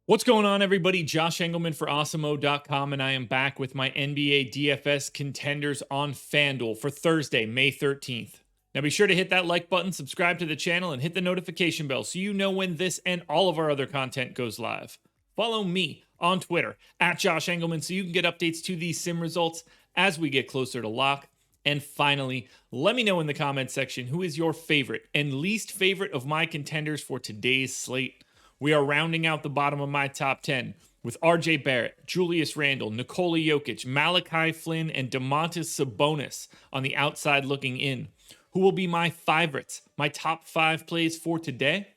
What's going on, everybody? Josh Engleman for Awesemo.com, and I am back with my NBA DFS contenders on FanDuel for Thursday, May 13th. Now be sure to hit that like button, subscribe to the channel, and hit the notification bell so you know when this and all of our other content goes live. Follow me on Twitter, at Josh Engleman, so you can get updates to these sim results as we get closer to lock. And finally, let me know in the comments section who is your favorite and least favorite of my contenders for today's slate. We are rounding out the bottom of my top 10 with RJ Barrett, Julius Randle, Nikola Jokic, Malachi Flynn, and Domantas Sabonis on the outside looking in. Who will be my favorites, my top 5 plays for today?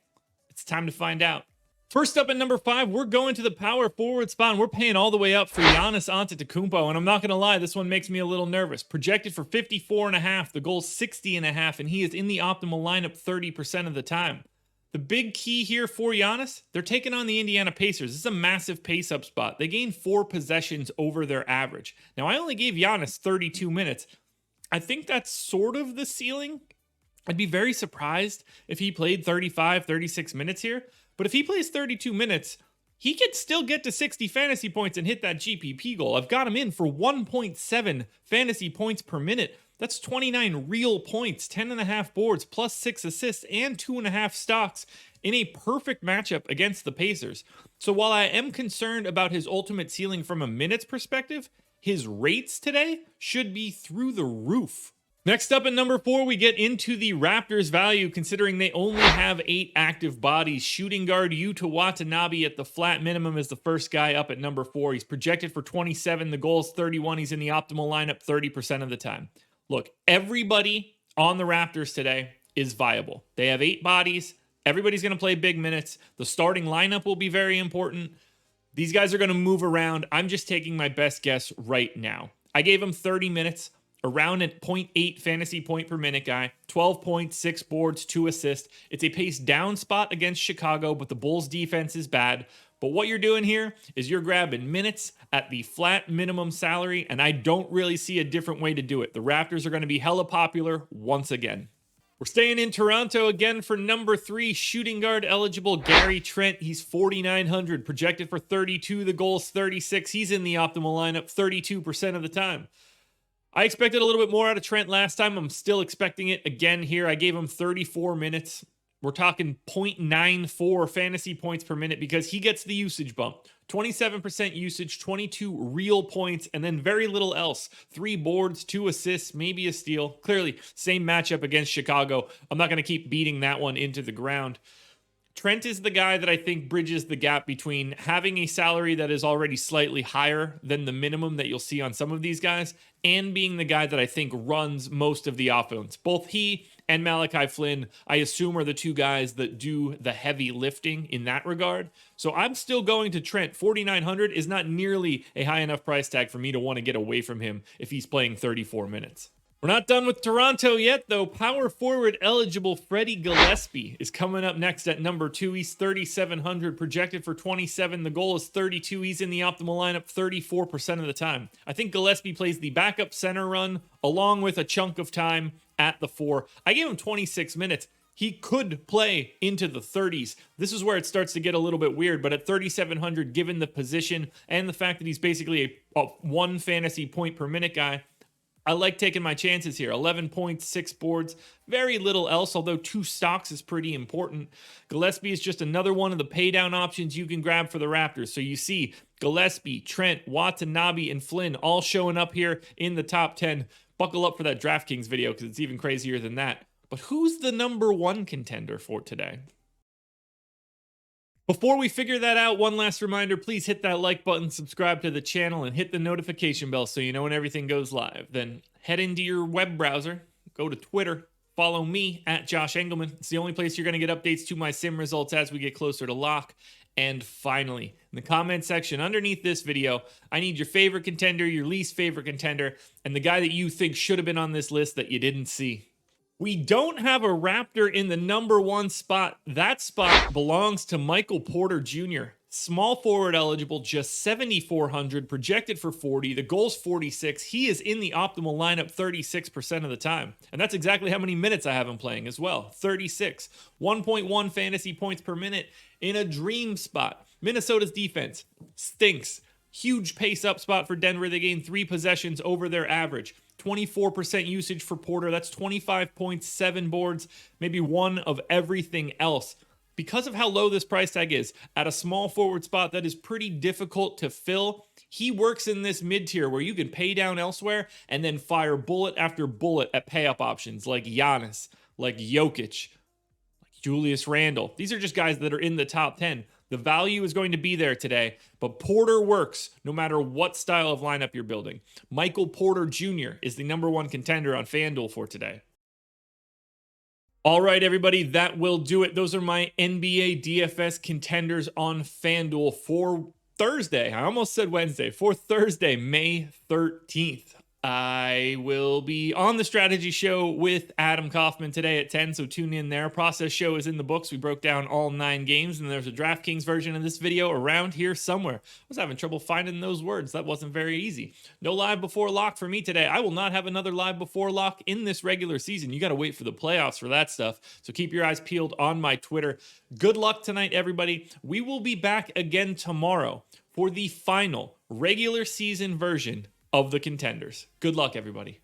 It's time to find out. First up at number 5, we're going to the power forward spot, and we're paying all the way up for Giannis Antetokounmpo, and I'm not going to lie, this one makes me a little nervous. Projected for 54.5, the goal's 60.5, and he is in the optimal lineup 30% of the time. The big key here for Giannis, they're taking on the Indiana Pacers. This is a massive pace-up spot. They gained 4 possessions over their average. Now, I only gave Giannis 32 minutes. I think that's sort of the ceiling. I'd be very surprised if he played 35, 36 minutes here. But if he plays 32 minutes, he could still get to 60 fantasy points and hit that GPP goal. I've got him in for 1.7 fantasy points per minute. That's 29 real points, 10.5 boards, plus 6 assists, and 2.5 stocks in a perfect matchup against the Pacers. So while I am concerned about his ultimate ceiling from a minutes perspective, his rates today should be through the roof. Next up at number 4, we get into the Raptors' value, considering they only have 8 active bodies. Shooting guard Yuta Watanabe at the flat minimum is the first guy up at number 4. He's projected for 27. The goal is 31. He's in the optimal lineup 30% of the time. Look, everybody on the Raptors today is viable. They have 8 bodies. Everybody's going to play big minutes. The starting lineup will be very important. These guys are going to move around. I'm just taking my best guess right now. I gave him 30 minutes, around a 0.8 fantasy point per minute guy, 12 points, 6 boards, 2 assists. It's a pace down spot against Chicago, but the Bulls defense is bad. But what you're doing here is you're grabbing minutes at the flat minimum salary, and I don't really see a different way to do it. The Raptors are going to be hella popular once again. We're staying in Toronto again for number 3, shooting guard eligible Gary Trent. He's 4,900, projected for 32. The goal's 36. He's in the optimal lineup 32% of the time. I expected a little bit more out of Trent last time. I'm still expecting it again here. I gave him 34 minutes. We're talking 0.94 fantasy points per minute because he gets the usage bump. 27% usage, 22 real points, and then very little else. 3 boards, 2 assists, maybe a steal. Clearly, same matchup against Chicago. I'm not going to keep beating that one into the ground. Trent is the guy that I think bridges the gap between having a salary that is already slightly higher than the minimum that you'll see on some of these guys and being the guy that I think runs most of the offense. Both he and Malachi Flynn, I assume, are the 2 guys that do the heavy lifting in that regard. So I'm still going to Trent. 4,900 is not nearly a high enough price tag for me to want to get away from him if he's playing 34 minutes. We're not done with Toronto yet, though. Power forward eligible Freddie Gillespie is coming up next at number 2. He's 3,700, projected for 27. The goal is 32. He's in the optimal lineup 34% of the time. I think Gillespie plays the backup center run along with a chunk of time at the 4. I gave him 26 minutes. He could play into the 30s. This is where it starts to get a little bit weird, but at 3,700, given the position and the fact that he's basically a 1 fantasy point per minute guy, I like taking my chances here. 11 points, 6 boards, very little else, although 2 stocks is pretty important. Gillespie is just another one of the pay down options you can grab for the Raptors. So you see Gillespie, Trent, Watanabe, and Flynn all showing up here in the top 10. Buckle up for that DraftKings video because it's even crazier than that. But who's the number 1 contender for today? Before we figure that out, one last reminder, please hit that like button, subscribe to the channel, and hit the notification bell so you know when everything goes live. Then head into your web browser, go to Twitter, follow me at Josh Engleman. It's the only place you're going to get updates to my sim results as we get closer to lock. And finally, in the comment section underneath this video, I need your favorite contender, your least favorite contender, and the guy that you think should have been on this list that you didn't see. We don't have a Raptor in the number 1 spot. That spot belongs to Michael Porter Jr. Small forward eligible, just 7,400, projected for 40. The goal's 46. He is in the optimal lineup 36% of the time. And that's exactly how many minutes I have him playing as well. 36. 1.1 fantasy points per minute in a dream spot. Minnesota's defense stinks. Huge pace up spot for Denver. They gained 3 possessions over their average. 24% usage for Porter. That's 25.7 boards, maybe one of everything else. Because of how low this price tag is, at a small forward spot that is pretty difficult to fill, he works in this mid-tier where you can pay down elsewhere and then fire bullet after bullet at pay-up options like Giannis, like Jokic, like Julius Randle. These are just guys that are in the top 10. The value is going to be there today, but Porter works no matter what style of lineup you're building. Michael Porter Jr. is the #1 contender on FanDuel for today. All right, everybody, that will do it. Those are my NBA DFS contenders on FanDuel for Thursday. I almost said Wednesday. For Thursday, May 13th. I will be on the strategy show with Adam Kaufman today at 10, so tune in there. Process show is in the books. We broke down all 9 games, and there's a DraftKings version of this video around here somewhere. I was having trouble finding those words. That wasn't very easy. No live before lock for me today. I will not have another live before lock in this regular season. You got to wait for the playoffs for that stuff, so keep your eyes peeled on my Twitter. Good luck tonight, everybody. We will be back again tomorrow for the final regular season version of the ConTENders. Good luck, everybody.